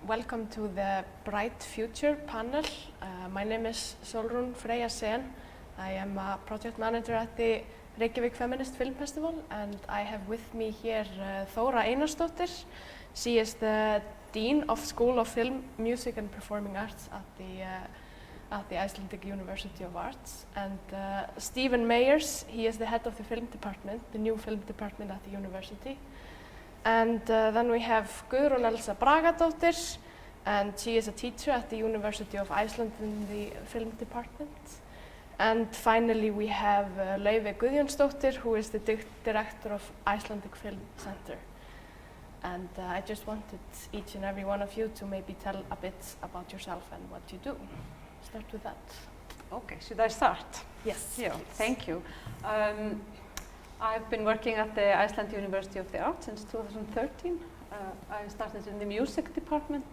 Welcome to the Bright Future panel. My name is Sólrún Freyja. I am a project manager at the RVK Feminist Film Festival, and I have with me here Thora Einarsdóttir. She is the Dean of School of Film, Music and Performing Arts at the Icelandic University of Arts. And Stephen Meyers, he is the head of the film department, the new film department at the university. And then we have Guðrún Elsa Bragadóttir, and she is a teacher at the University of Iceland in the film department. And finally we have Levi Guðjónsdóttir, who is the director of Icelandic Film Center. And I just wanted each and every one of you to maybe tell a bit about yourself and what you do. Start with that. Okay, should I start? Yes. Yeah, thank you. I've been working at the Iceland University of the Arts since 2013. I started in the music department,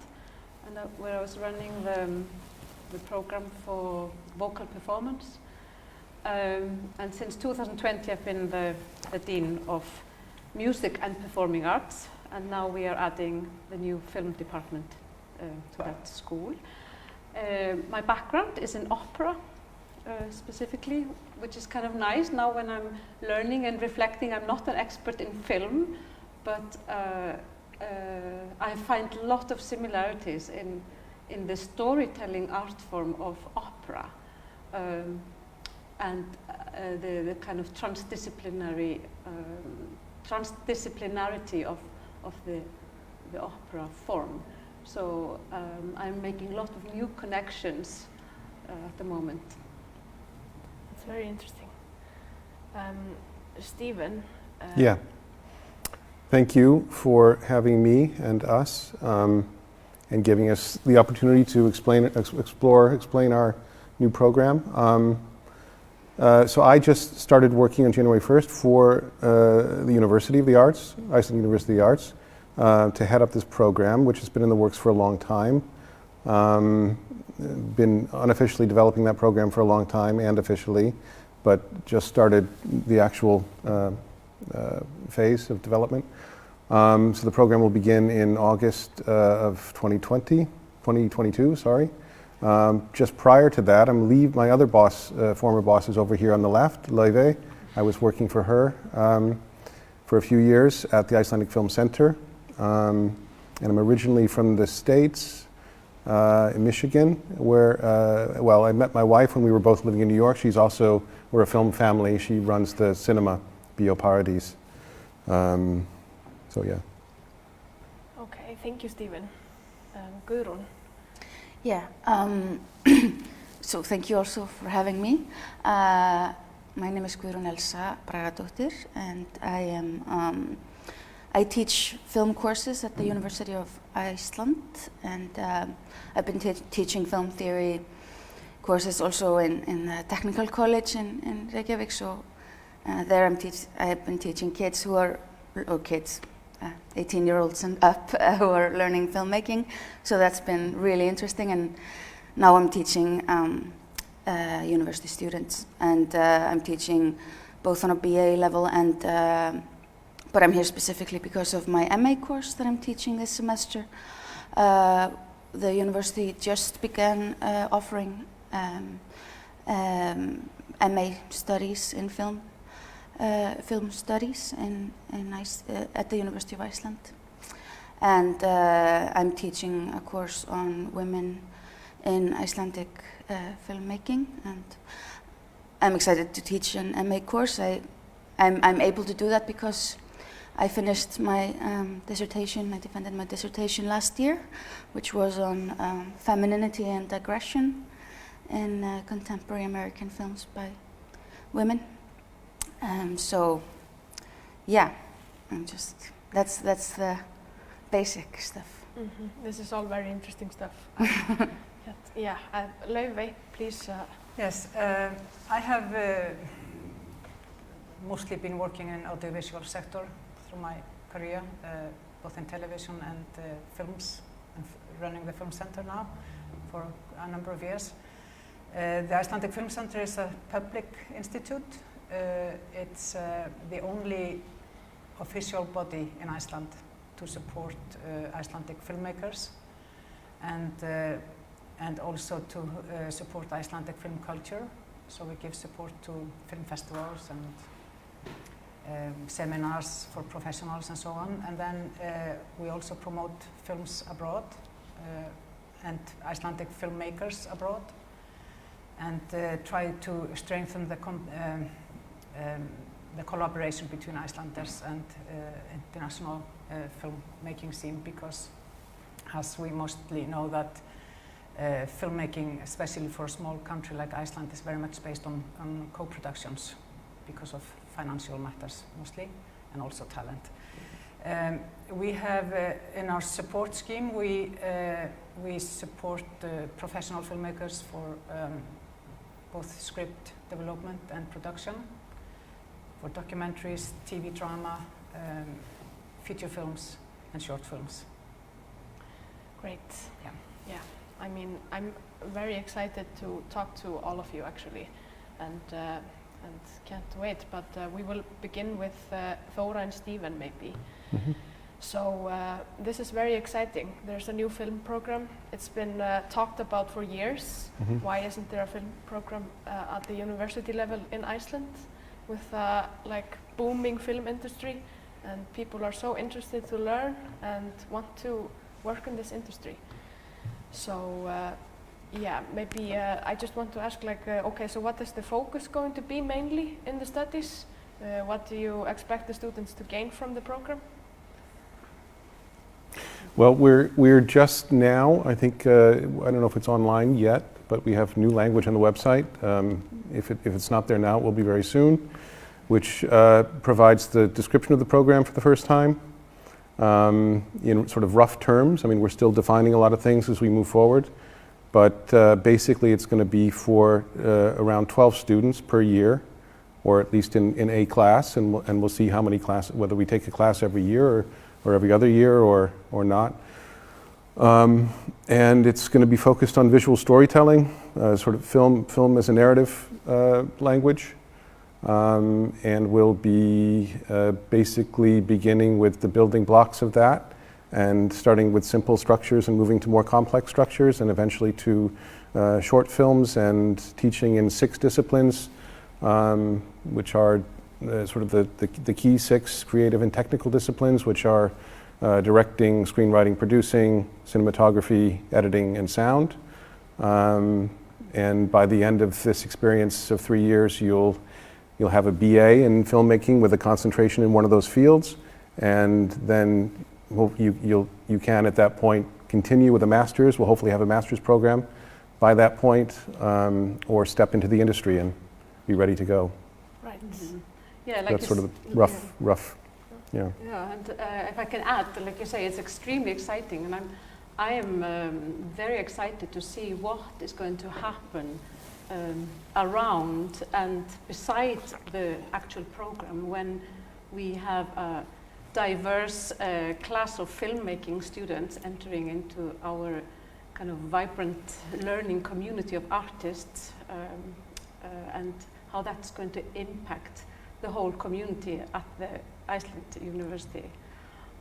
and where I was running the program for vocal performance. And since 2020 I've been the Dean of Music and Performing Arts, and now we are adding the new film department to that school. My background is in opera, specifically, which is kind of nice now when I'm learning and reflecting. I'm not an expert in film, but I find a lot of similarities in the storytelling art form of opera, and the kind of transdisciplinarity of the opera form. So I'm making a lot of new connections at the moment. That's very interesting. Stephen? Yeah. Thank you for having me and us and giving us the opportunity to explain our new program. So I just started working on January 1st for the University of the Arts, Iceland University of the Arts, to head up this program, which has been in the works for a long time. Been unofficially developing that program for a long time and officially, but just started the actual phase of development. So the program will begin in August of 2022, sorry. Just prior to that, my other boss, former boss is over here on the left, Laufey. I was working for her for a few years at the Icelandic Film Center. And I'm originally from the States, in Michigan, where, I met my wife when we were both living in New York. We're a film family. She runs the cinema, Bioparadís. So yeah. Okay, thank you, Stephen. Guðrún? Yeah, so thank you also for having me. My name is Guðrún Elsa Bragadóttir, and I teach film courses at the University of Iceland, and I've been teaching film theory courses also in the technical college in Reykjavík. So there I've been teaching kids 18-year-olds and up who are learning filmmaking. So that's been really interesting, and now I'm teaching university students, and I'm teaching both on a BA level and but I'm here specifically because of my MA course that I'm teaching this semester. The university just began offering MA studies in film studies at the University of Iceland. And I'm teaching a course on women in Icelandic filmmaking, and I'm excited to teach an MA course. I'm able to do that because I finished my dissertation. I defended my dissertation last year, which was on femininity and aggression in contemporary American films by women. So, yeah, that's the basic stuff. Mm-hmm. This is all very interesting stuff. Yeah, Laufey, please. Yes, I have mostly been working in audiovisual sector through my career, both in television and films, and running the film center now for a number of years. The Icelandic Film Center is a public institute. It's the only official body in Iceland to support Icelandic filmmakers and also to support Icelandic film culture. So we give support to film festivals and seminars for professionals and so on. And then we also promote films abroad and Icelandic filmmakers abroad, and try to strengthen the collaboration between Icelanders and international filmmaking scene, because as we mostly know that filmmaking, especially for a small country like Iceland, is very much based on co-productions because of financial matters mostly, and also talent. We have in our support scheme, we support professional filmmakers for both script development and production, for documentaries, TV drama, feature films and short films. Great. Yeah. Yeah. I mean, I'm very excited to talk to all of you actually, and can't wait. But we will begin with Thora and Stephen maybe. Mm-hmm. So this is very exciting. There's a new film program. It's been talked about for years. Mm-hmm. Why isn't there a film program at the university level in Iceland with like booming film industry, and people are so interested to learn and want to work in this industry. So yeah, maybe I just want to ask, like, okay, so what is the focus going to be mainly in the studies? What do you expect the students to gain from the program? Well, we're just now, I think, I don't know if it's online yet, but we have new language on the website. If it's not there now, it will be very soon, which provides the description of the program for the first time in sort of rough terms. I mean, we're still defining a lot of things as we move forward, but basically it's going to be for around 12 students per year, or at least in a class, and we'll see how many classes, whether we take a class every year or every other year or not. And it's going to be focused on visual storytelling, sort of film as a narrative language. And we'll be basically beginning with the building blocks of that, and starting with simple structures and moving to more complex structures, and eventually to short films and teaching in 6 disciplines, which are sort of the key 6 creative and technical disciplines, which are directing, screenwriting, producing, cinematography, editing, and sound. And by the end of this experience of 3 years, you'll have a BA in filmmaking with a concentration in one of those fields, and then you can at that point continue with a master's. We'll hopefully have a master's program by that point, or step into the industry and be ready to go. Right. Mm-hmm. Yeah, like that's sort of the rough. Yeah. Yeah, and if I can add, like you say, it's extremely exciting, and I am very excited to see what is going to happen around and beside the actual program when we have a diverse class of filmmaking students entering into our kind of vibrant learning community of artists, and how that's going to impact the whole community at the Iceland University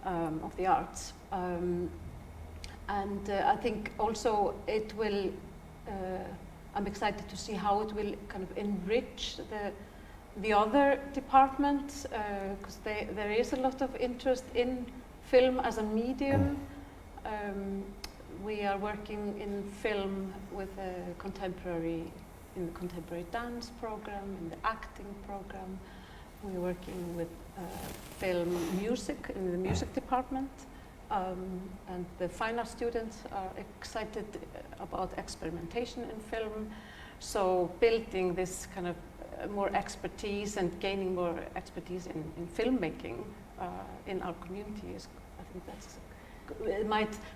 of the Arts. And I think also it will, I'm excited to see how it will kind of enrich the other departments, because there is a lot of interest in film as a medium. We are working in film with in the contemporary dance program, in the acting program. We're working with film music in the music department, and the fine art students are excited about experimentation in film. So building this kind of more expertise and gaining more expertise in filmmaking in our community is, I think that's,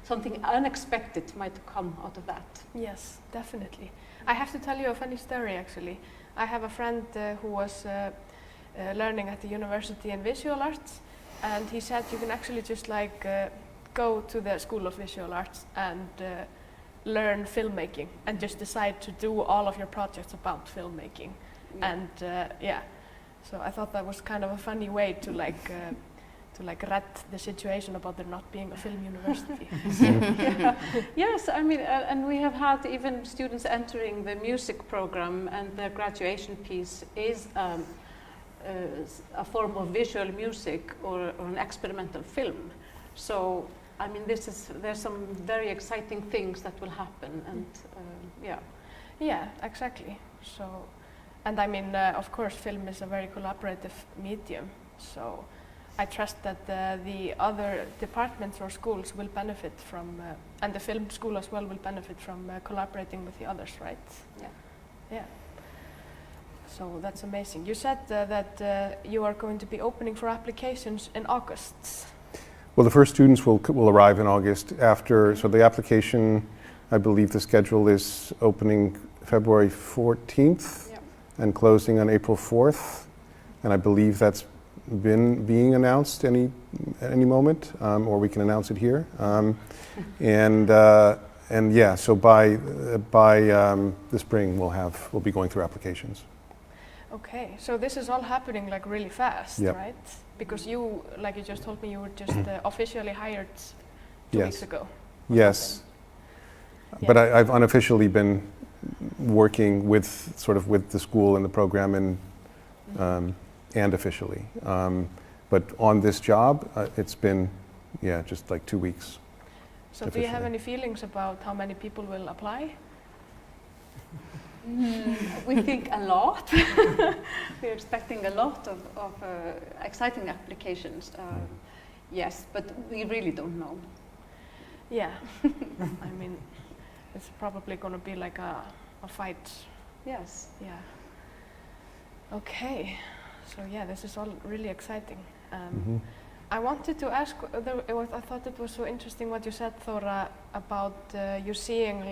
something unexpected might come out of that. Yes, definitely. I have to tell you a funny story actually. I have a friend who was learning at the university in visual arts, and he said you can actually just like go to the School of Visual Arts and learn filmmaking and just decide to do all of your projects about filmmaking. Yeah. And yeah, so I thought that was kind of a funny way to like like red the situation about there not being a film university. Yes, I mean, and we have had even students entering the music program, and their graduation piece is a form of visual music or an experimental film. So, I mean, there's some very exciting things that will happen, and yeah. Yeah, exactly. So, and I mean, of course, film is a very collaborative medium. So, I trust that the other departments or schools will benefit from, and the film school as well will benefit from collaborating with the others, right? Yeah. Yeah. So that's amazing. You said that you are going to be opening for applications in August. Well, the first students will arrive in August after, so the application, I believe the schedule is opening February 14th and closing on April 4th. And I believe that's being announced any moment, or we can announce it here. And yeah, so by the spring we'll be going through applications. Okay, so this is all happening like really fast, Yep. right? Because you, like you just told me, you were just officially hired 2 Yes. weeks ago. Yes. Yeah. But I've unofficially been working with the school and the program and officially. But on this job, it's been, just like 2 weeks. So do you have any feelings about how many people will apply? We think a lot. We're expecting a lot of exciting applications. Yes, but we really don't know. Yeah, I mean, it's probably going to be like a fight. Yes. Yeah. Okay, so yeah, this is all really exciting. I wanted to ask, I thought it was so interesting what you said, Thora, about you seeing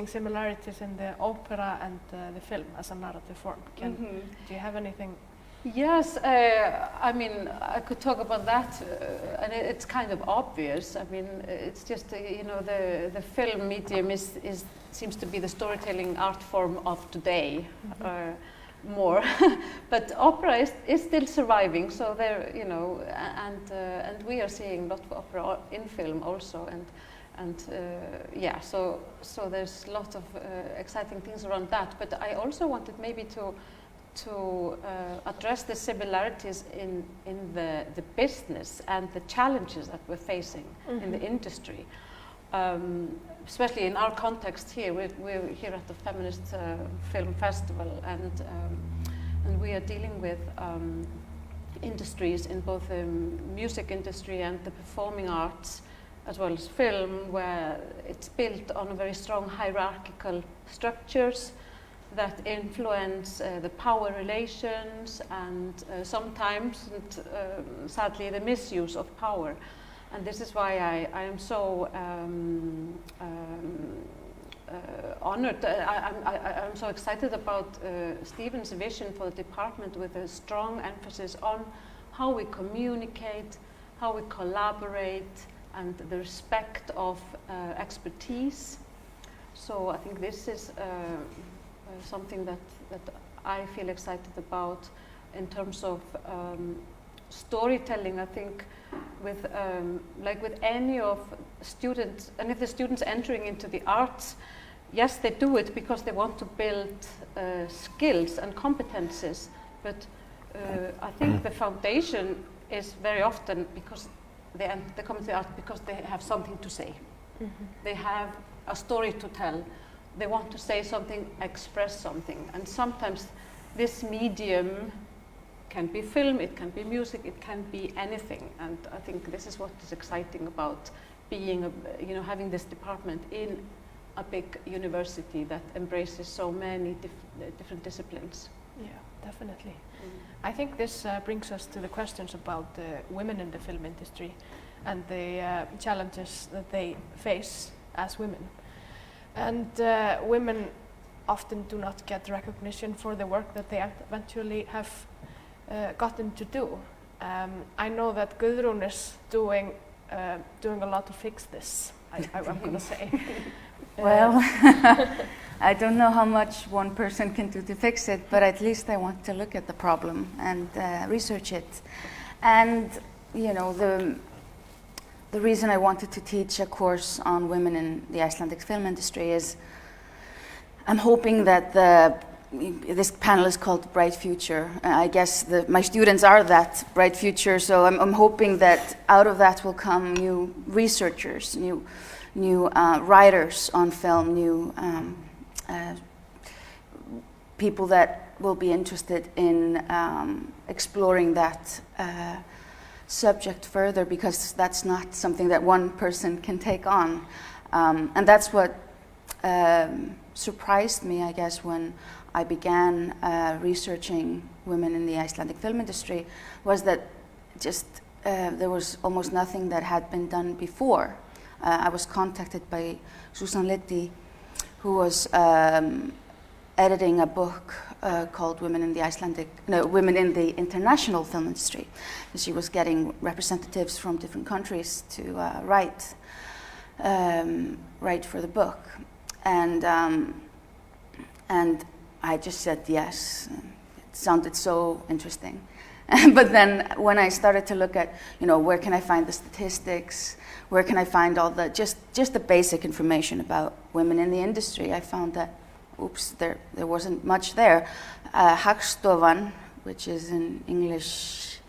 similarities in the opera and the film as a narrative form. Do you have anything? Yes, I mean, I could talk about that, and it's kind of obvious. I mean, it's just the film medium seems to be the storytelling art form of today more, but opera is still surviving. So there, and we are seeing a lot of opera in film also, and yeah, so there's a lot of exciting things around that. But I also wanted maybe to address the similarities in the business and the challenges that we're facing in the industry, especially in our context here. We're here at the Feminist Film Festival, and we are dealing with industries in both the music industry and the performing arts, as well as film, where it's built on a very strong hierarchical structures that influence the power relations and sometimes, sadly, the misuse of power. And this is why I am so honored. I'm so excited about Stephen's vision for the department, with a strong emphasis on how we communicate, how we collaborate, and the respect of expertise. So I think this is something that I feel excited about in terms of storytelling. I think with any of students, and if the students entering into the arts, yes, they do it because they want to build skills and competences, but I think the foundation is very often because they come to the art because they have something to say. They have a story to tell. They want to say something, express something. And sometimes this medium can be film, it can be music, it can be anything. And I think this is what is exciting about being, having this department in a big university that embraces so many different disciplines. Yeah, definitely. I think this brings us to the questions about women in the film industry and the challenges that they face as women. And women often do not get recognition for the work that they eventually have gotten to do. I know that Guðrún is doing a lot to fix this, I'm going to say. Well, I don't know how much one person can do to fix it, but at least I want to look at the problem and research it. And you know, the reason I wanted to teach a course on women in the Icelandic film industry is I'm hoping that this panel is called Bright Future. I guess my students are that bright future, so I'm hoping that out of that will come new researchers, new writers on film, new people that will be interested in exploring that subject further, because that's not something that one person can take on. And that's what surprised me, I guess, when I began researching women in the Icelandic film industry, was that just there was almost nothing that had been done before. I was contacted by Susan Liddy, who was editing a book called Women in the International Film Industry. And she was getting representatives from different countries to write for the book. And I just said yes. It sounded so interesting. But then when I started to look at, where can I find the statistics, where can I find all the, just the basic information about women in the industry, I found that, oops, there wasn't much there. Hagstofan, which is in English,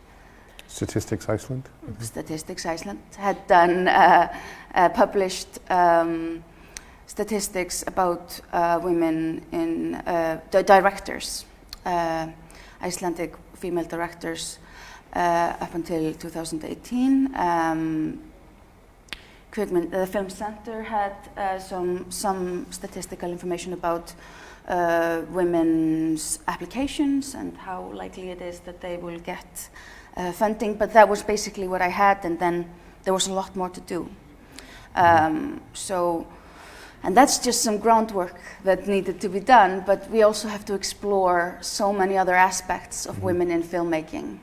Statistics Iceland? Mm-hmm. Statistics Iceland, had done, published statistics about women in, the directors, Icelandic female directors up until 2018. The Film Center had some statistical information about women's applications and how likely it is that they will get funding, but that was basically what I had, and then there was a lot more to do. And that's just some groundwork that needed to be done, but we also have to explore so many other aspects of women in filmmaking.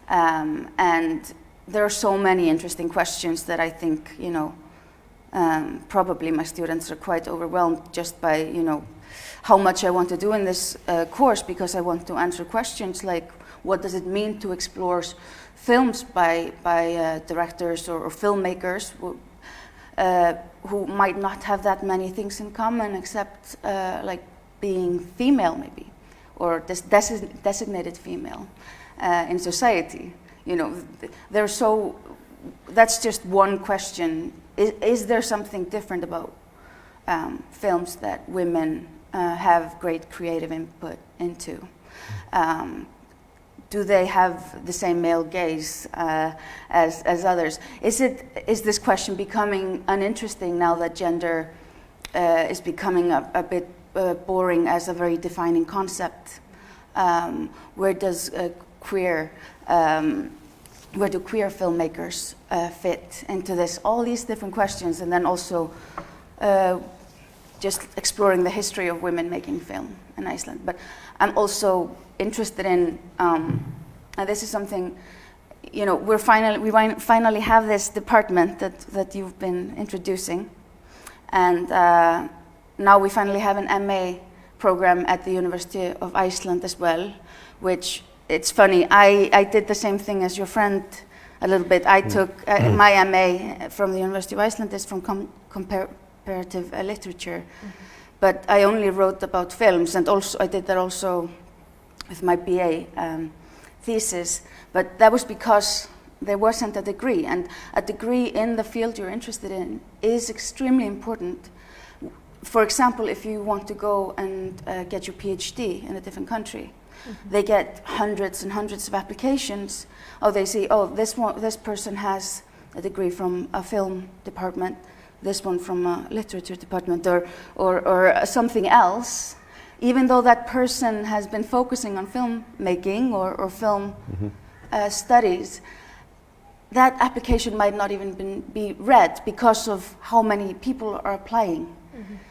And there are so many interesting questions that I think, probably my students are quite overwhelmed just by, how much I want to do in this course, because I want to answer questions like, what does it mean to explore films by directors or filmmakers who might not have that many things in common except like being female maybe, or designated female in society. That's just one question. Is there something different about films that women have great creative input into? Do they have the same male gaze as others? Is this question becoming uninteresting now that gender is becoming a bit boring as a very defining concept? Where do queer filmmakers fit into this? All these different questions, and then also just exploring the history of women making film in Iceland. But I'm also interested in, and this is something, we finally have this department that you've been introducing, and now we finally have an MA program at the University of Iceland as well, which, it's funny, I did the same thing as your friend a little bit. I took my MA from the University of Iceland is from comparative literature, but I only wrote about films, and also I did that also with my BA thesis, but that was because there wasn't a degree, and a degree in the field you're interested in is extremely important. For example, if you want to go and get your PhD in a different country, they get hundreds and hundreds of applications. They see, this person has a degree from a film department, this one from a literature department, or something else. Even though that person has been focusing on filmmaking or film studies, that application might not even be read because of how many people are applying.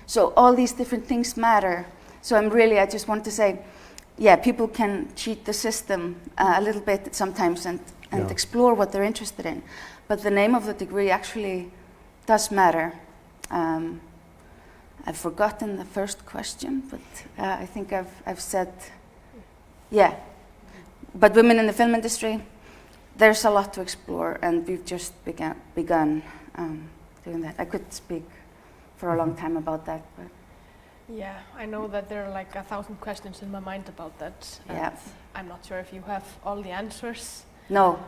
So all these different things matter. So I just want to say, yeah, people can cheat the system a little bit sometimes and explore what they're interested in. But the name of the degree actually does matter. I've forgotten the first question, but I think I've said, yeah. But women in the film industry, there's a lot to explore, and we've just begun doing that. I could speak for a long time about that, but Yeah, I know that there are like 1,000 questions in my mind about that. And yeah. I'm not sure if you have all the answers. No.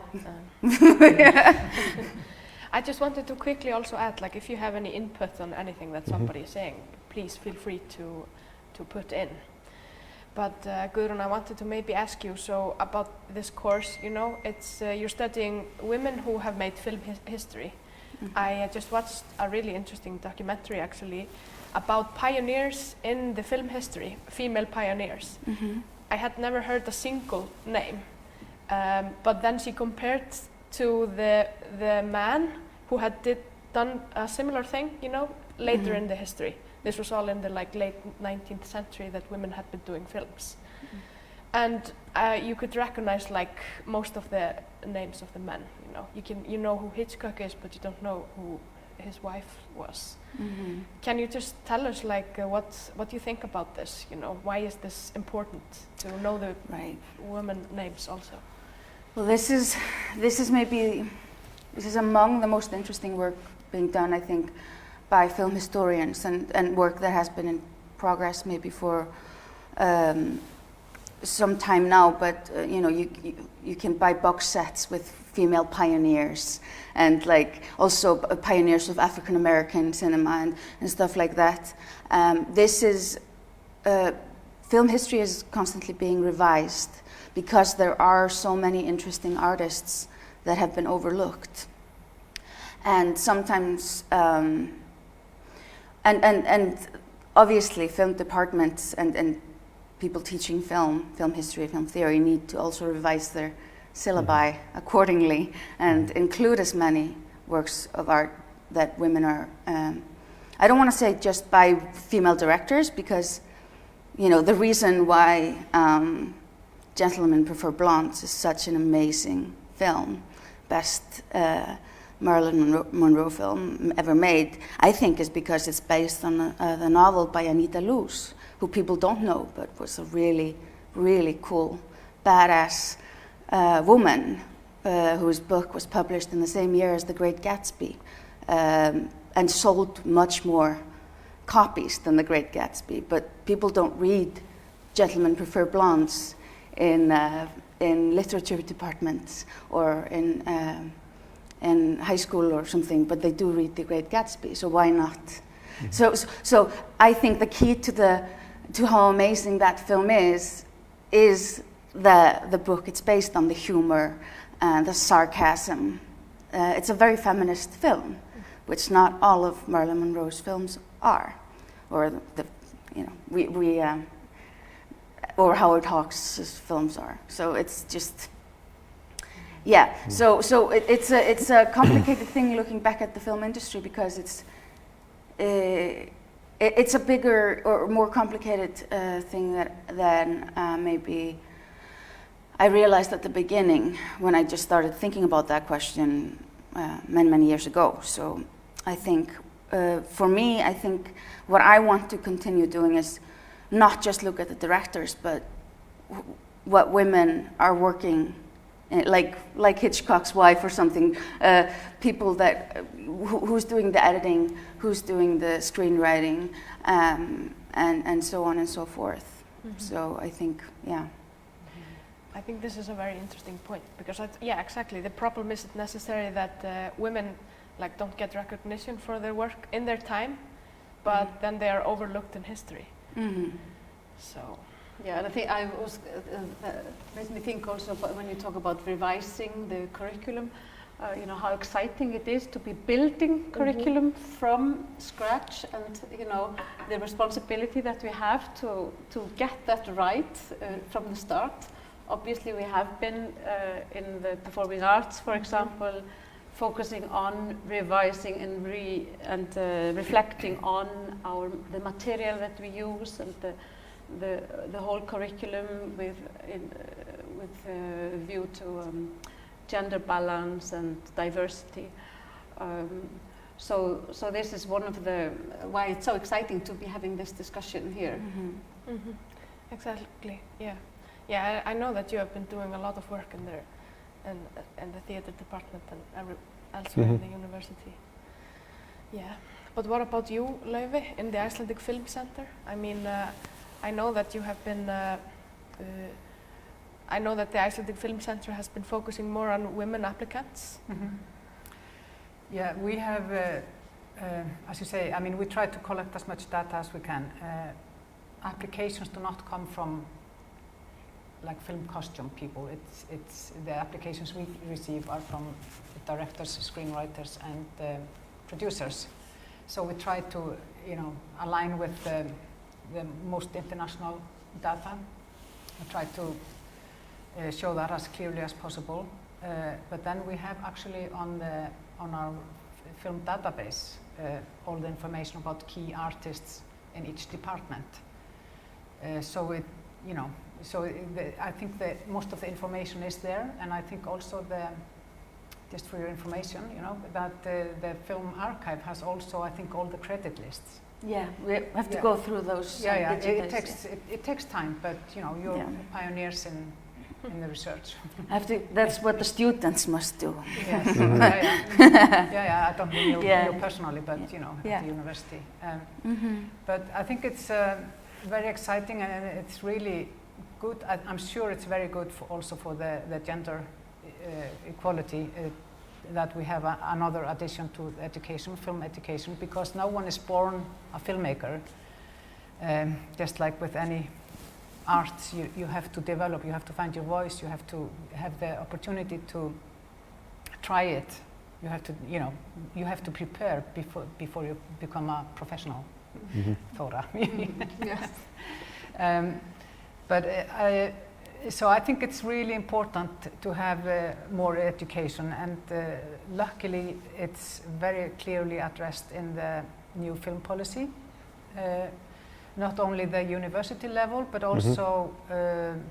I just wanted to quickly also add, like, if you have any input on anything that somebody is saying, please feel free to put in. But Guðrún, I wanted to maybe ask you, so about this course, you know, it's you're studying women who have made film history. I just watched a really interesting documentary, actually, about pioneers in the film history, female pioneers. I had never heard a single name, but then she compared to the man who had done a similar thing, you know, later in the history. This was all in the like late 19th century that women had been doing films. And you could recognize like most of the names of the men, you know. You know who Hitchcock is, but you don't know who his wife was. Can you just tell us like what you think about this, you know? Why is this important to know the women names also? Well, this is among the most interesting work being done, I think, by film historians, and work that has been in progress maybe for some time now. But you know, you can buy box sets with female pioneers and like also pioneers of African American cinema and stuff like that. Film history is constantly being revised because there are so many interesting artists that have been overlooked, and sometimes. And obviously film departments and people teaching film history, film theory need to also revise their syllabi accordingly and include as many works of art that women are, I don't want to say just by female directors, because, you know, the reason why Gentlemen Prefer Blondes is such an amazing film, best Marilyn Monroe film ever made, I think is because it's based on the novel by Anita Loos, who people don't know, but was a really, really cool, badass woman whose book was published in the same year as The Great Gatsby and sold much more copies than The Great Gatsby. But people don't read Gentlemen Prefer Blondes in literature departments or in high school or something, but they do read The Great Gatsby, so why not? So I think the key to how amazing that film is the book. It's based on the humor and the sarcasm. It's a very feminist film, which not all of Marilyn Monroe's films are, or or Howard Hawks' films are. So it's just. Yeah, so it's a complicated thing looking back at the film industry, because it's a bigger or more complicated thing than maybe I realized at the beginning when I just started thinking about that question many years ago. So I think for me, I think what I want to continue doing is not just look at the directors, but what women are working. Like Hitchcock's wife or something, people that who's doing the editing, who's doing the screenwriting, and so on and so forth. So I think, yeah. I think this is a very interesting point, because exactly. The problem isn't necessarily that women like don't get recognition for their work in their time, but then they are overlooked in history. So. Yeah, and I think I was made me think also when you talk about revising the curriculum, you know, how exciting it is to be building curriculum from scratch, and you know the responsibility that we have to get that right from the start. Obviously, we have been in the performing arts, for example, focusing on revising and reflecting on the material that we use and the whole curriculum with view to gender balance and diversity. So this is one of why it's so exciting to be having this discussion here. Exactly. Yeah. I know that you have been doing a lot of work in there, in the theatre department and elsewhere in the university. Yeah. But what about you, Laufey, in the Icelandic Film Center? I mean, I know that you have been. I know that the Icelandic Film Center has been focusing more on women applicants. Yeah, we have, as you say, I mean, we try to collect as much data as we can. Applications do not come from like film costume people. It's the applications we receive are from directors, screenwriters, and producers. So we try to, align with the most international data. We try to show that as clearly as possible. But then we have actually on our film database all the information about key artists in each department. I think that most of the information is there, and I think also just for your information, that the film archive has also, I think, all the credit lists. Yeah, we have to go through those. Yeah, it takes time, but you're pioneers in the research. That's what the students must do. Yes. I don't mean you personally, but at the university. But I think it's very exciting, and it's really good. I'm sure it's very good also for the gender equality that we have another addition to education, film education, because no one is born a filmmaker. Just like with any arts, you have to develop, you have to find your voice, you have to have the opportunity to try it. You have to, you have to prepare before you become a professional. Thora. Yes. So I think it's really important to have more education, and luckily it's very clearly addressed in the new film policy. Not only the university level, but also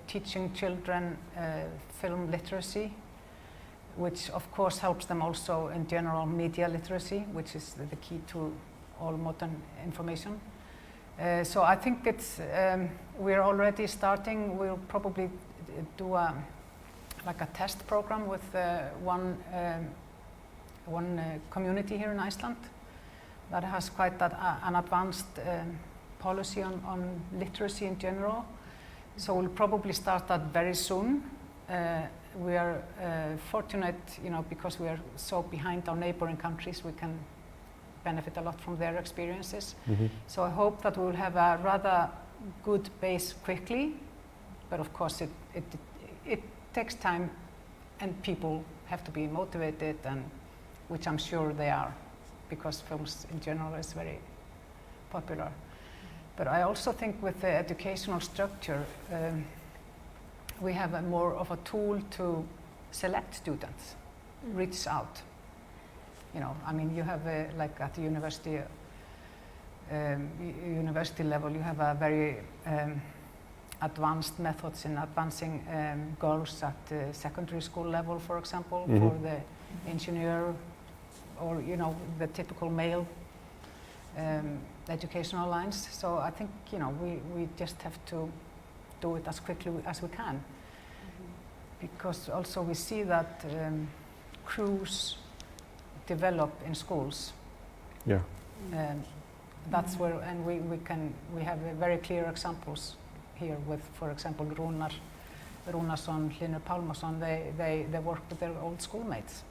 teaching children film literacy, which of course helps them also in general media literacy, which is the key to all modern information. So I think it's we're already starting. We'll probably do a test program with one community here in Iceland that has quite an advanced policy on literacy in general. So we'll probably start that very soon. We are fortunate, because we are so behind our neighboring countries, we can benefit a lot from their experiences. So I hope that we will have a rather good base quickly, but of course it takes time, and people have to be motivated, and which I'm sure they are, because films in general is very popular. But I also think with the educational structure, we have more of a tool to select students, reach out. I mean, you have like at the university level, you have a very advanced methods in advancing girls at the secondary school level, for example, for the engineer, or the typical male educational lines. So I think we just have to do it as quickly as we can, because also we see that crews develop in schools. Yeah. That's where, and we have very clear examples here with, for example, Rúnarsson, Hlynur Pálmason. They work with their old schoolmates,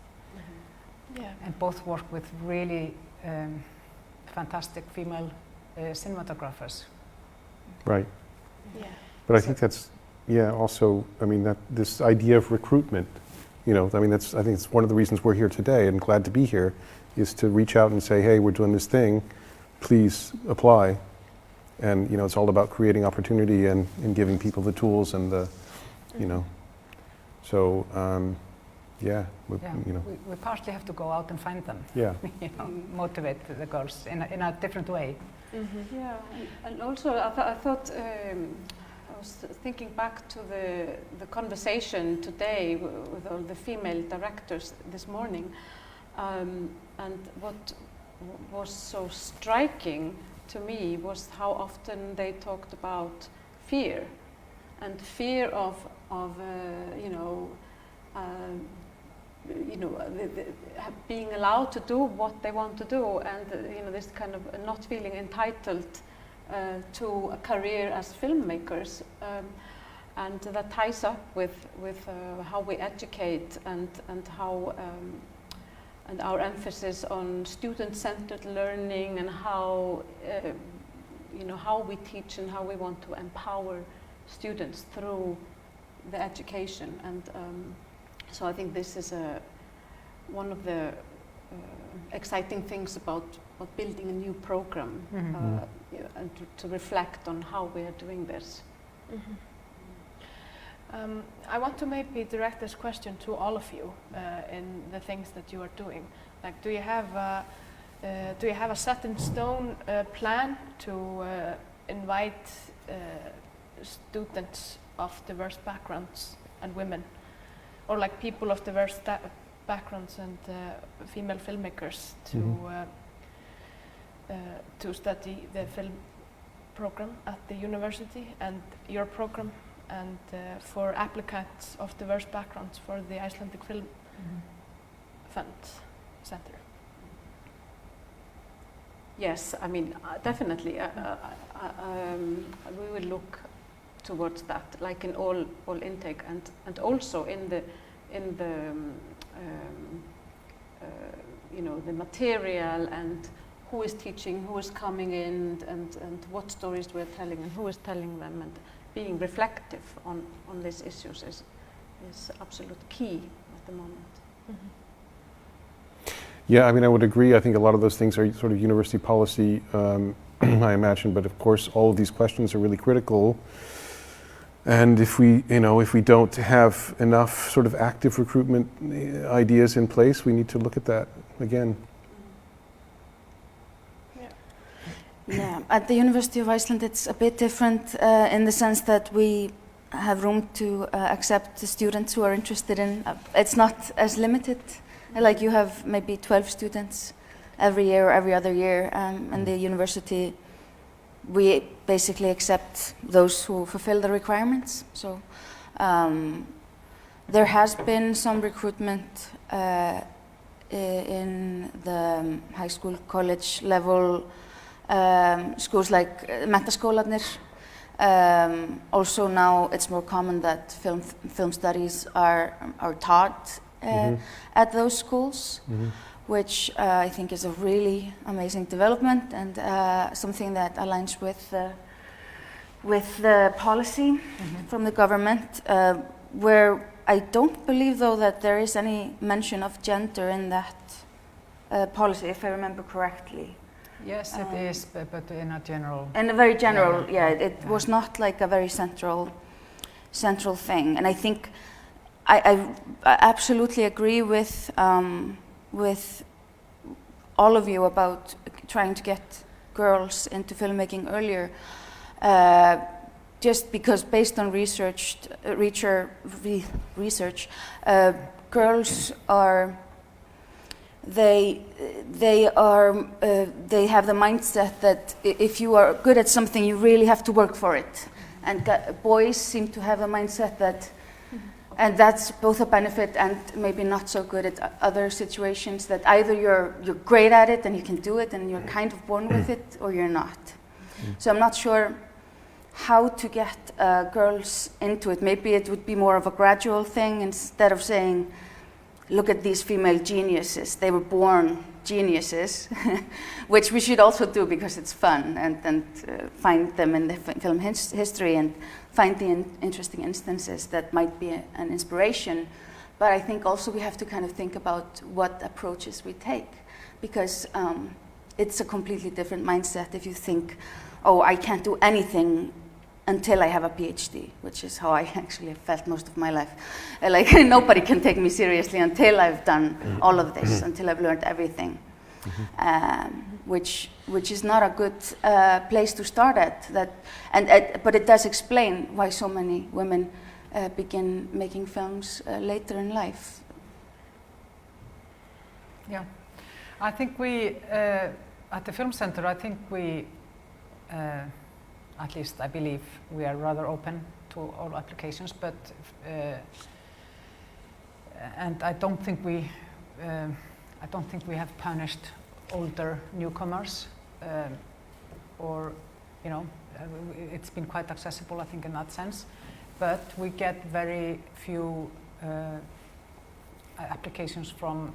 and both work with really fantastic female cinematographers. Right. Yeah. But I think that's, also, I mean, that this idea of recruitment, I mean, I think it's one of the reasons we're here today and glad to be here, is to reach out and say, hey, we're doing this thing, please apply. And, it's all about creating opportunity and giving people the tools and the, so, we partly have to go out and find them. Yeah. Motivate the girls in a different way. Yeah, and also I thought I was thinking back to the conversation today with all the female directors this morning, and what was so striking to me was how often they talked about fear, and fear of being allowed to do what they want to do, and this kind of not feeling entitled to a career as filmmakers, and that ties up with how we educate and how and our emphasis on student-centered learning, and how how we teach and how we want to empower students through the education. And so I think this is one of the exciting things about building a new program, and to reflect on how we are doing this. I want to maybe direct this question to all of you in the things that you are doing. Like, do you have a set in stone plan to invite students of diverse backgrounds and women, or like people of diverse backgrounds and female filmmakers to study the film program at the university and your program, and for applicants of diverse backgrounds for the Icelandic Film Fund Center? Yes, I mean, definitely. We will look towards that, like in all intake, and also in the the material, and who is teaching, who is coming in, and what stories we're telling, and who is telling them, and being reflective on these issues is absolute key at the moment. Yeah, I mean, I would agree. I think a lot of those things are sort of university policy, I imagine, but of course all of these questions are really critical. And if we don't have enough sort of active recruitment ideas in place, we need to look at that again. Yeah, at the University of Iceland it's a bit different in the sense that we have room to accept the students who are interested in, it's not as limited, like you have maybe 12 students every year or every other year, and the university, we basically accept those who fulfill the requirements. So there has been some recruitment in the high school, college level schools like menntaskólarnir. Also now it's more common that film studies are taught at those schools, which I think is a really amazing development, and something that aligns with the policy from the government, where I don't believe though that there is any mention of gender in that policy, if I remember correctly. Yes, it is, but in a general. In a very general, it was not like a very central thing, and I think I absolutely agree with all of you about trying to get girls into filmmaking earlier, just because based on research, girls are. They have the mindset that if you are good at something, you really have to work for it, and boys seem to have a mindset that, and that's both a benefit and maybe not so good at other situations, that either you're great at it and you can do it and you're kind of born with it, or you're not. So I'm not sure how to get girls into it. Maybe it would be more of a gradual thing, instead of saying, look at these female geniuses, they were born geniuses, which we should also do because it's fun, and find them in the film history and find the interesting instances that might be an inspiration. But I think also we have to kind of think about what approaches we take, because it's a completely different mindset if you think, oh, I can't do anything until I have a PhD, which is how I actually felt most of my life. Like, nobody can take me seriously until I've done all of this, until I've learned everything, which is not a good place to start at. But it does explain why so many women begin making films later in life. Yeah, I think we, at the Film Center, I think we, at least I believe we are rather open to all applications, but and I don't think we have punished older newcomers, or it's been quite accessible, I think, in that sense. But we get very few applications from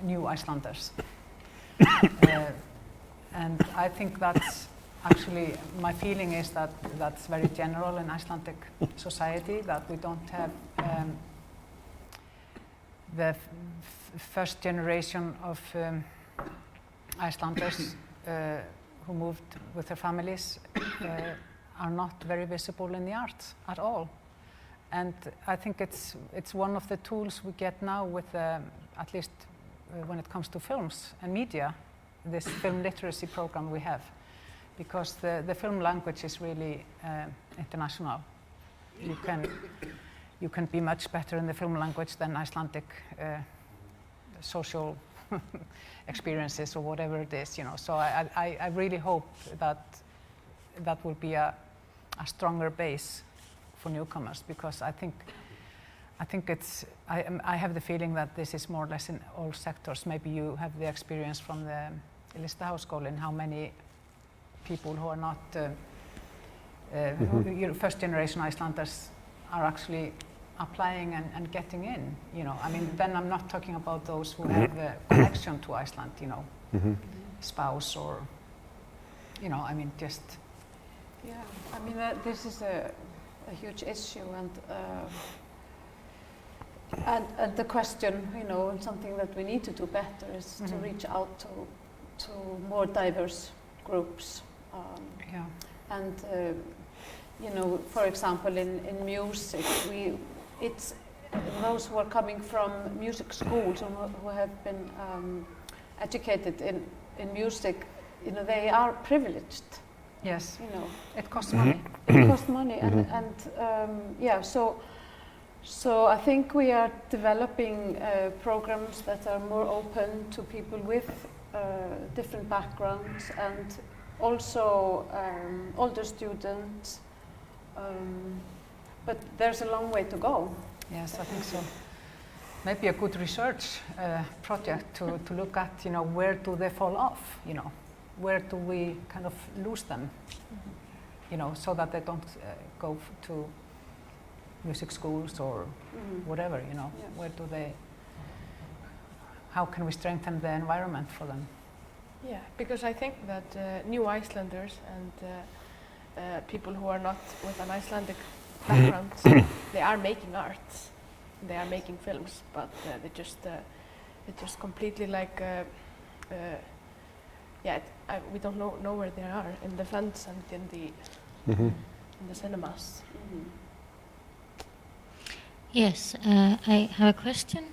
new Icelanders. And I think that's actually, my feeling is that that's very general in Icelandic society, that we don't have the first generation of Icelanders who moved with their families are not very visible in the arts at all. And I think it's one of the tools we get now with, at least when it comes to films and media, this film literacy program we have, because the film language is really international. You can be much better in the film language than Icelandic social experiences or whatever it is, So I really hope that will be a stronger base for newcomers, because I think I have the feeling that this is more or less in all sectors. Maybe you have the experience from the Listaháskólinn, how many people who are not first generation Icelanders are actually applying and getting in, I mean, then I'm not talking about those who have a connection to Iceland, spouse or, I mean, just. Yeah, I mean, this is a huge issue, and the question, and something that we need to do better is to reach out to more diverse groups. And for example, in music, it's those who are coming from music schools and who have been educated in music, they are privileged. Yes. It costs money. It costs money, and so I think we are developing programs that are more open to people with different backgrounds, and also older students. But there's a long way to go. Yes, I think so. Maybe a good research project to look at, where do they fall off, where do we kind of lose them, so that they don't go to music schools or whatever, where do they, how can we strengthen the environment for them? Yeah, because I think that new Icelanders and people who are not with an Icelandic background, they are making art, they are making films, but they just completely like, we don't know where they are in the funds and in the cinemas. Yes, I have a question.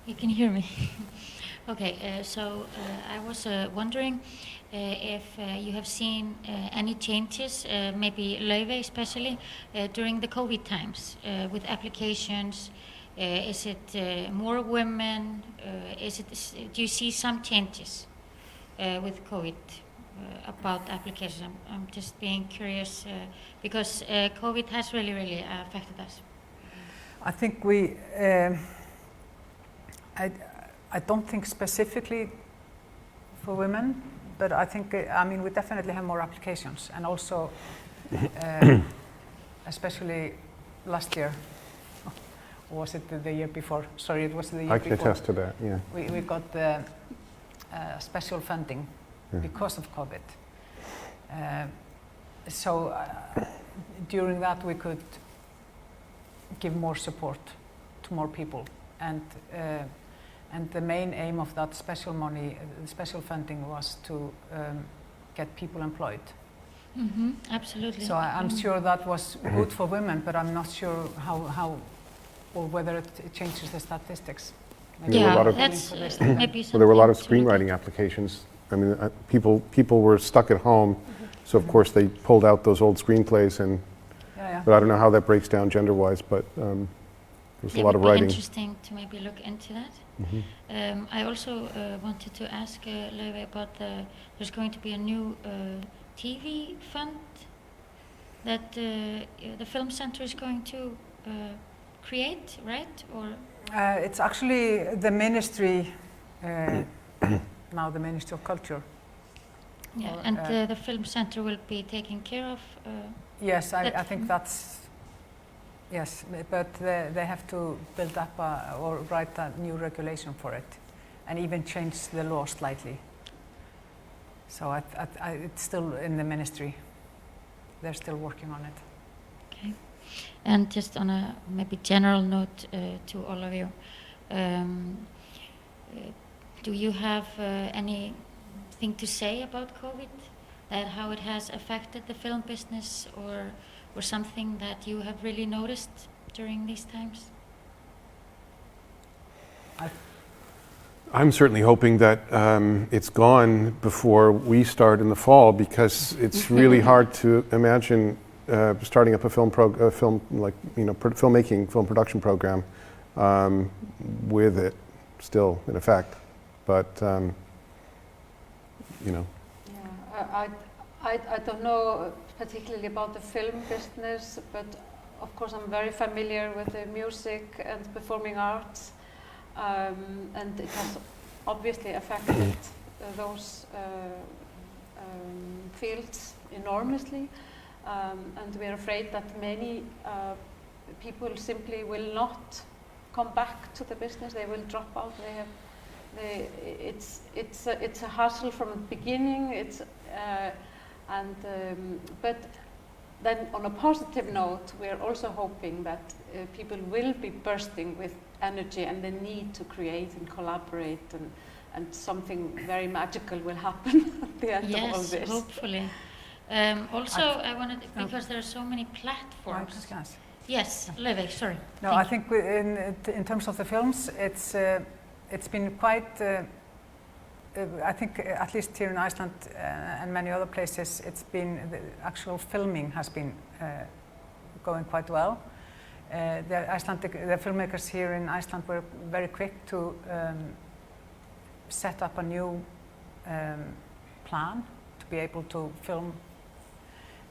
You can hear me. Okay, so I was wondering if you have seen any changes, maybe Laufey especially, during the COVID times with applications. Is it more women? Do you see some changes with COVID about applications? I'm just being curious because COVID has really affected us. I think I don't think specifically for women, but I think, we definitely have more applications, and also, especially last year, or was it the year before? Sorry, it was the year before. I can attest to that, yeah. We got the special funding because of COVID. So during that we could give more support to more people, and the main aim of that special money, special funding, was to get people employed. Absolutely. So I'm sure that was good for women, but I'm not sure how or whether it changes the statistics. Maybe there were a lot of screenwriting applications. I mean, people were stuck at home, so of course they pulled out those old screenplays, and but I don't know how that breaks down gender-wise, but there's a lot of writing. Interesting to maybe look into that. I also wanted to ask Laufey about there's going to be a new TV fund that the Film Center is going to create, right? Or It's actually the ministry, now the Ministry of Culture. yeah, Or, and the film center will be taking care of. Yes, I That- think that's, yes, but they have to build up or write a new regulation for it and even change the law slightly. So it's still in the ministry. They're still working on it. Okay. And just on a maybe general note to all of you, do you have anything to say about COVID? That how it has affected the film business, or something that you have really noticed during these times? I'm certainly hoping that it's gone before we start in the fall, because it's really hard to imagine starting up a film film production program with it still in effect. But you know. Yeah, I don't know particularly about the film business, but of course I'm very familiar with the music and performing arts, and it has obviously affected those fields enormously, and we are afraid that many people simply will not come back to the business. They will drop out. It's a hustle from the beginning. But then on a positive note, we are also hoping that people will be bursting with energy and the need to create and collaborate, and something very magical will happen at the end of all this. Yes, hopefully. Also, I wanted, because there are so many platforms. Yes, Laufey, sorry. No, I think in terms of the films, it's been quite. I think at least here in Iceland and many other places, it's been the actual filming has been going quite well. The filmmakers here in Iceland were very quick to set up a new plan to be able to film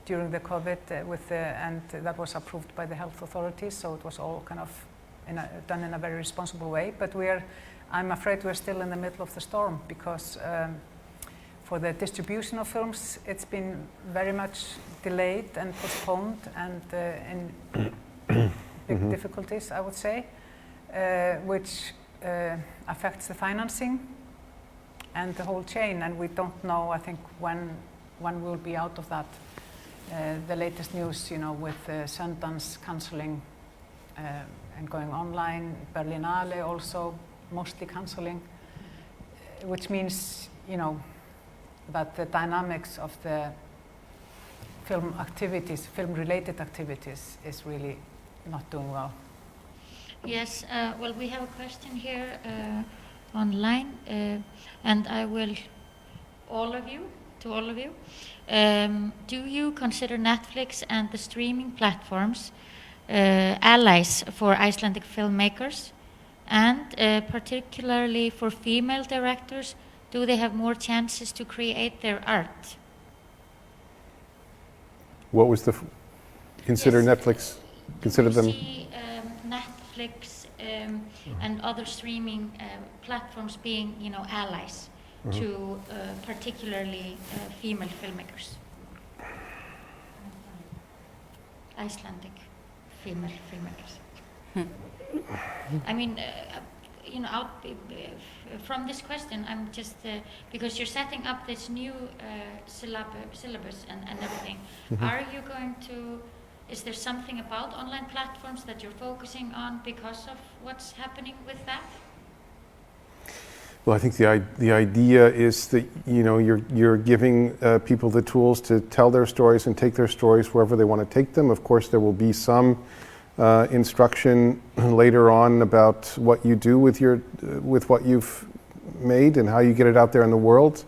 during the COVID and that was approved by the health authorities. So it was all kind of done in a very responsible way. But I'm afraid we're still in the middle of the storm, because for the distribution of films, it's been very much delayed and postponed, and in big difficulties, I would say, which affects the financing and the whole chain. And we don't know, I think, when we'll be out of that. The latest news, with Sundance cancelling and going online, Berlinale also mostly cancelling, which means, that the dynamics of the film-related activities is really not doing well. Yes, well, we have a question here online, and I will, to all of you, do you consider Netflix and the streaming platforms allies for Icelandic filmmakers? And particularly for female directors, do they have more chances to create their art? What was consider Yes. Netflix? Consider them. See Netflix and other streaming platforms being, allies to particularly female filmmakers. Icelandic female filmmakers. I mean, from this question, I'm just because you're setting up this new syllabus and everything. Are you going to? Is there something about online platforms that you're focusing on because of what's happening with that? Well, I think the idea is that you're giving people the tools to tell their stories and take their stories wherever they want to take them. Of course, there will be some instruction later on about what you do with what you've made and how you get it out there in the world.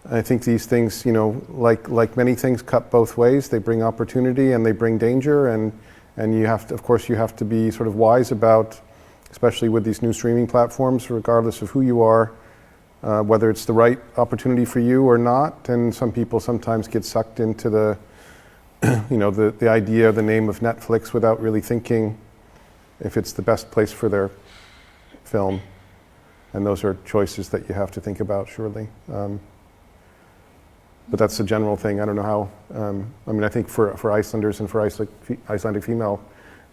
I think these things, like many things, cut both ways. They bring opportunity and they bring danger, and you have to be sort of wise about, especially with these new streaming platforms, regardless of who you are, whether it's the right opportunity for you or not. And some people sometimes get sucked into the idea, the name of Netflix without really thinking if it's the best place for their film. And those are choices that you have to think about, surely. But that's a general thing. I don't know how. I mean, I think for Icelanders and for Icelandic female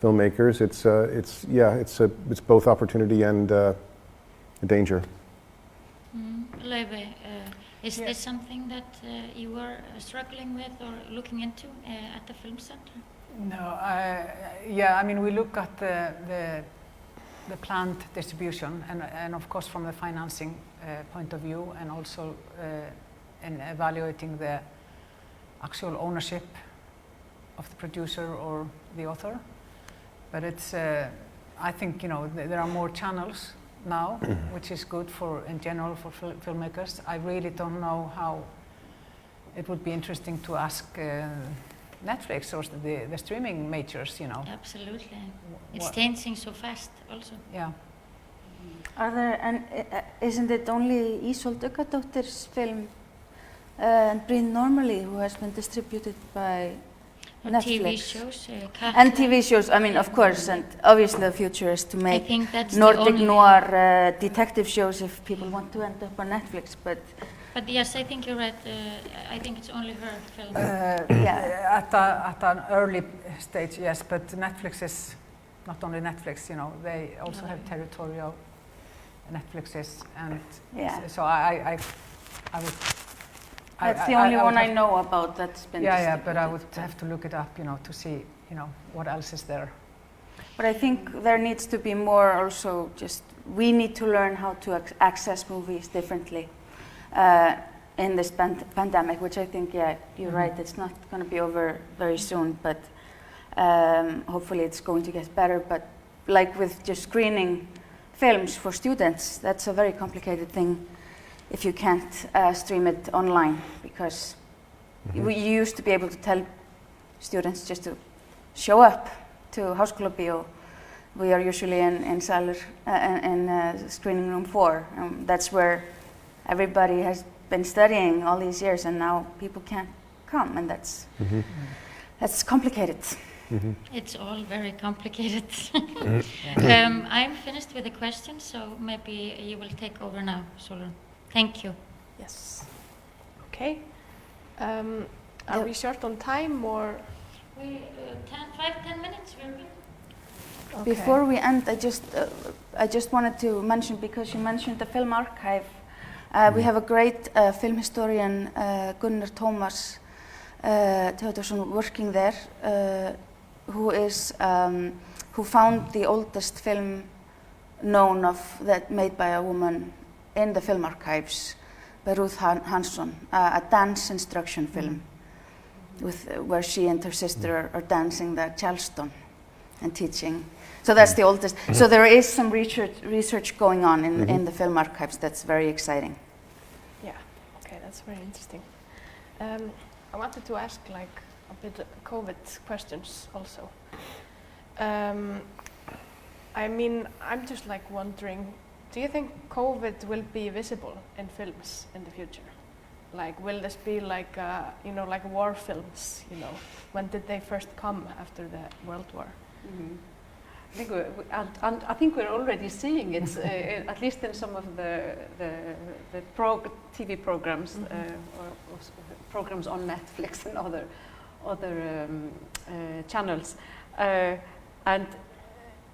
filmmakers, it's both opportunity and a danger. Laufey, is this something that you were struggling with or looking into at the film center? No, yeah, I mean, we look at the planned distribution and of course from the financing point of view, and also in evaluating the actual ownership of the producer or the author. But it's, I think, you know, there are more channels now, which is good in general for filmmakers. I really don't know how it would be interesting to ask Netflix or the streaming majors, you know. Absolutely. It's changing so fast also. Yeah. Are there, and isn't it only Guðjónsdóttir's film Breathe Normally who has been distributed by Netflix? TV shows. And TV shows, I mean, of course, and obviously the future is to make that's Nordic noir detective shows if people want to end up on Netflix, but yes, I think you're right. I think it's only her film. yeah. At an early stage, yes, but Netflix is not only Netflix, you know, they also have territorial Netflixes, and Yeah. so I would. That's the only one I know about that's been Yeah, but I distributed. would have to look it up, you know, to see, you know, what else is there. But I think there needs to be more also just, we need to learn how to access movies differently in this pandemic, which I think, yeah, you're right, it's not going to be over very soon, but hopefully it's going to get better. But like with just screening films for students, that's a very complicated thing if you can't stream it online, because we used to be able to tell students just to show up to Háskólabíó. We are usually in Salur, in screening room 4. That's where everybody has been studying all these years, and now people can't come, and that's complicated. It's all very complicated. I'm finished with the questions, so maybe you will take over now, Sólrún. Thank you. Yes. Okay. Are we short on time or? We 5-10 minutes. We're good. Okay. Before we end, I just wanted to mention, because you mentioned the film archive, we have a great film historian, Gunnar Tómas Theodorsson, working there, who found the oldest film known of that made by a woman in the film archives by Ruth Hansson, a dance instruction film where she and her sister are dancing the Charleston and teaching. So that's the oldest. So there is some research going on in the film archives that's very exciting. Yeah, okay, that's very interesting. I wanted to ask like a bit COVID questions also. I mean, I'm just like wondering, do you think COVID will be visible in films in the future? Like, will this be like, you know, like war films, you know? When did they first come after the World War? I think we're already seeing it, at least in some of the TV programs or programs on Netflix and other channels, and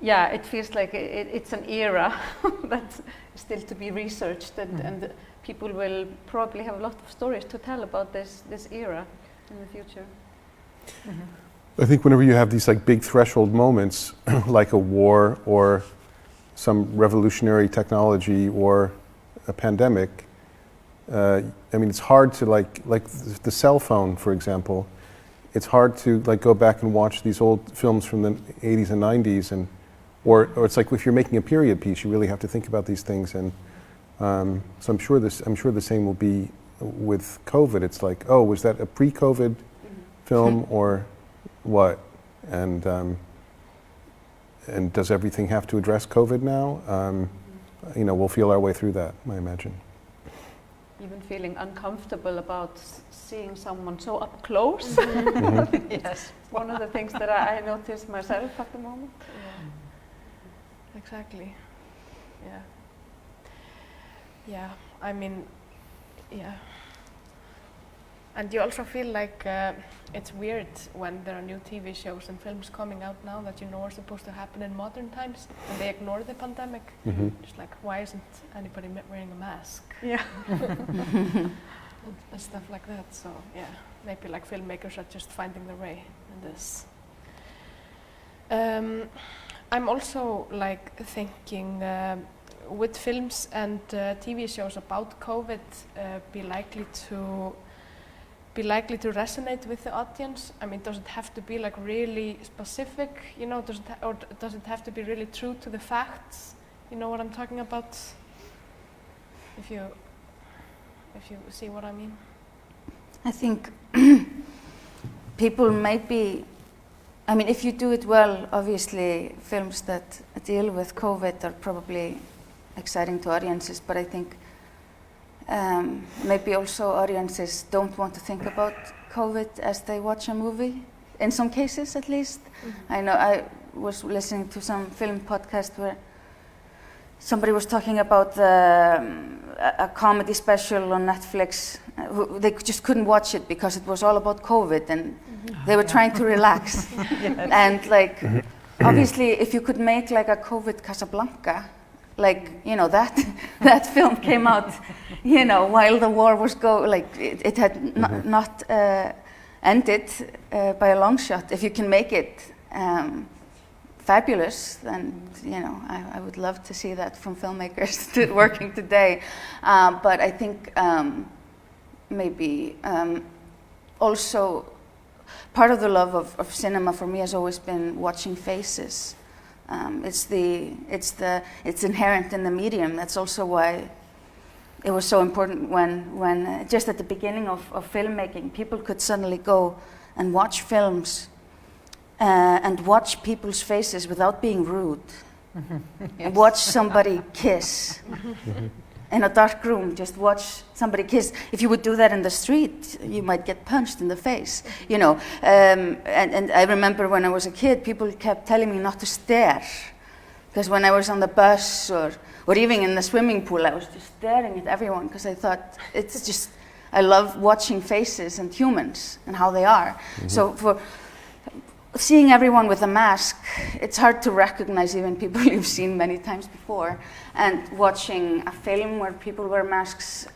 yeah, it feels like it's an era that's still to be researched, and people will probably have a lot of stories to tell about this era in the future. I think whenever you have these like big threshold moments, like a war or some revolutionary technology or a pandemic, I mean, it's hard to like the cell phone, for example. It's hard to like go back and watch these old films from the 80s and 90s, and or it's like if you're making a period piece, you really have to think about these things. And so I'm sure the same will be with COVID. It's like, oh, was that a pre-COVID film or what? And does everything have to address COVID now? You know, we'll feel our way through that, I imagine. Even feeling uncomfortable about seeing someone so up close. Yes. One of the things that I notice myself at the moment. Exactly. Yeah. Yeah. I mean, yeah. And you also feel like it's weird when there are new TV shows and films coming out now that you know are supposed to happen in modern times, and they ignore the pandemic. Just like, why isn't anybody wearing a mask? Yeah. And stuff like that. So yeah, maybe like filmmakers are just finding their way in this. I'm also like thinking, would films and TV shows about COVID be likely to resonate with the audience? I mean, does it have to be like really specific, you know, or does it have to be really true to the facts? You know what I'm talking about? If you see what I mean. I think people might be, I mean, if you do it well, obviously films that deal with COVID are probably exciting to audiences, but I think maybe also audiences don't want to think about COVID as they watch a movie, in some cases at least. I know I was listening to some film podcast where somebody was talking about a comedy special on Netflix. They just couldn't watch it because it was all about COVID, and they were trying to relax. And like, obviously, if you could make like a COVID Casablanca, like, you know, that film came out, you know, while the war was it had not ended by a long shot. If you can make it fabulous, then, you know, I would love to see that from filmmakers working today. But I think maybe also part of the love of cinema for me has always been watching faces. It's inherent in the medium. That's also why it was so important when just at the beginning of filmmaking, people could suddenly go and watch films and watch people's faces without being rude. And watch somebody kiss in a dark room. Just watch somebody kiss. If you would do that in the street, you might get punched in the face, you know. And I remember when I was a kid, people kept telling me not to stare, because when I was on the bus or even in the swimming pool, I was just staring at everyone, because I thought it's just, I love watching faces and humans and how they are. So for seeing everyone with a mask, it's hard to recognize even people you've seen many times before. And watching a film where people wear masks,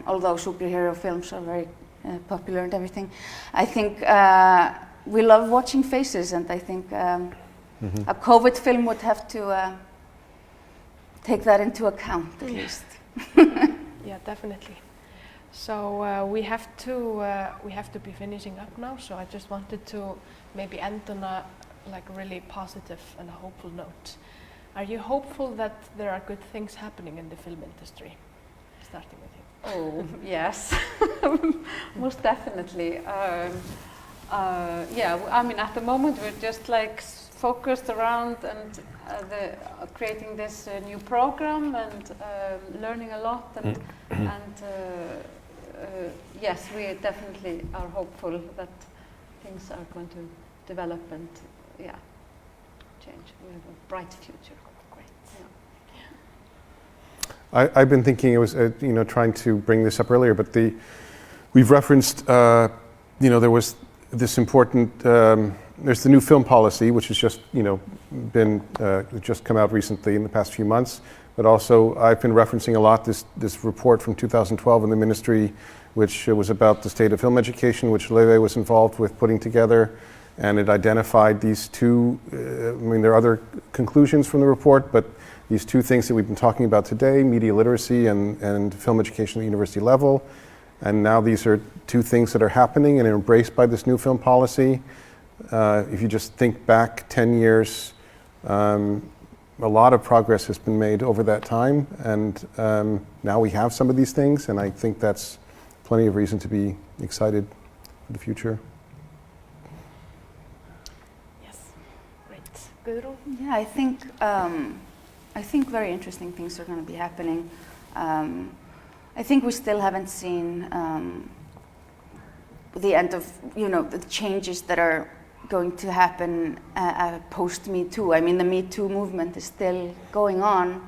although superhero films are very popular and everything, I think we love watching faces, and I think a COVID film would have to take that into account at least. Yeah, definitely. So we have to be finishing up now. So I just wanted to maybe end on a really positive and a hopeful note. Are you hopeful that there are good things happening in the film industry? Starting with you. Oh, yes, most definitely. Yeah, I mean, at the moment we're just like focused around and creating this new program and learning a lot, and yes, we definitely are hopeful that things are going to develop and change. We have a bright future. Great. Yeah. I've been thinking, it was trying to bring this up earlier, but we've referenced there was this important there's the new film policy, which has just been just come out recently in the past few months, but also I've been referencing a lot this report from 2012 in the ministry, which was about the state of film education, which Levi was involved with putting together, and it identified these two, there are other conclusions from the report, but these two things that we've been talking about today, media literacy and film education at the university level, and now these are two things that are happening and are embraced by this new film policy. If you just think back 10 years, a lot of progress has been made over that time, and now we have some of these things, and I think that's plenty of reason to be excited for the future. Yes, great. Guðrún? Yeah, I think very interesting things are going to be happening. I think we still haven't seen the end of the changes that are going to happen post Me Too. I mean, the Me Too movement is still going on,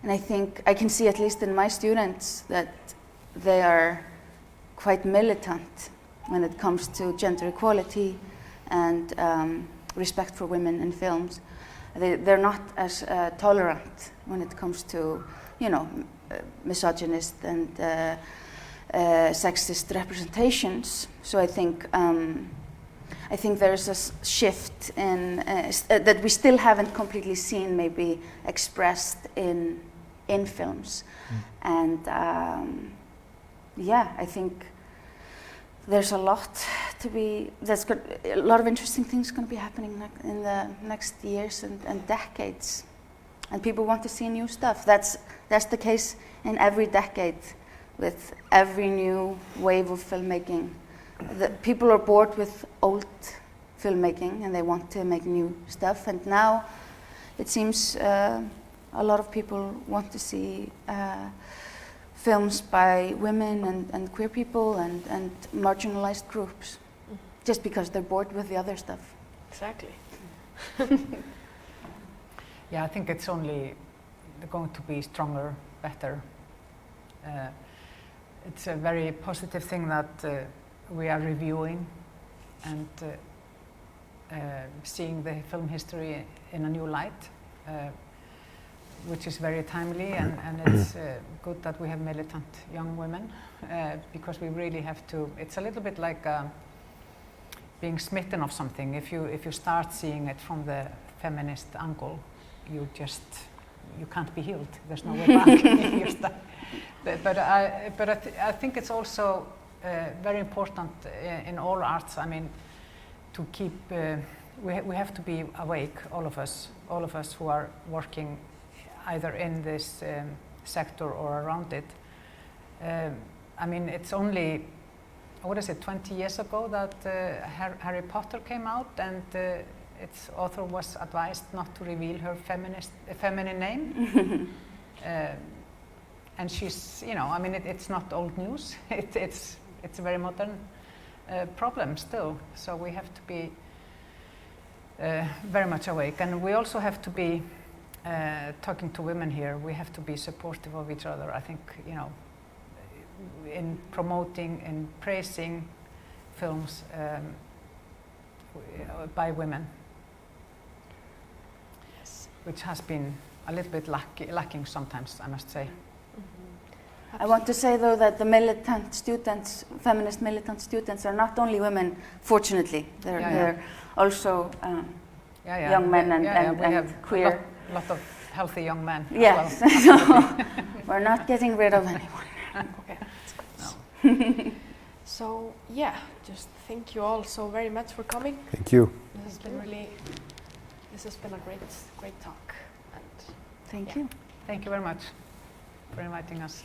and I think I can see, at least in my students, that they are quite militant when it comes to gender equality and respect for women in films. They're not as tolerant when it comes to, you know, misogynist and sexist representations. So I think there's a shift in that we still haven't completely seen, maybe expressed in films, and yeah, I think there's a lot to be. A lot of interesting things going to be happening in the next years and decades, and people want to see new stuff. That's the case in every decade, with every new wave of filmmaking. The people are bored with old filmmaking and they want to make new stuff. And now it seems a lot of people want to see films by women and queer people and marginalized groups, just because they're bored with the other stuff. Exactly. Yeah, I think it's only going to be stronger, better. It's a very positive thing that we are reviewing and seeing the film history in a new light, which is very timely, and it's good that we have militant young women, because we really have to. It's a little bit like being smitten of something. If you start seeing it from the feminist angle, you can't be healed. There's no way back. You start. But I think it's also very important in all arts. I mean, to keep. We have to be awake, all of us who are working either in this sector or around it. I mean, it's only, 20 years ago that Harry Potter came out, and its author was advised not to reveal her feminine name. And she's, I mean, it's not old news. It's a very modern problem still. So we have to be very much awake, and we also have to be talking to women here. We have to be supportive of each other. I think, in promoting and praising films by women, Yes. which has been a little bit lacking sometimes, I must say. I want to say, though, that the militant students, feminist militant students, are not only women, fortunately. They're also young men and queer. A lot of healthy young men. Yes, as well. we're not getting rid of anyone. Okay, that's good. So yeah, just thank you all so very much for coming. Thank you. This has been a great talk. And Thank yeah. you. Thank you very much for inviting us.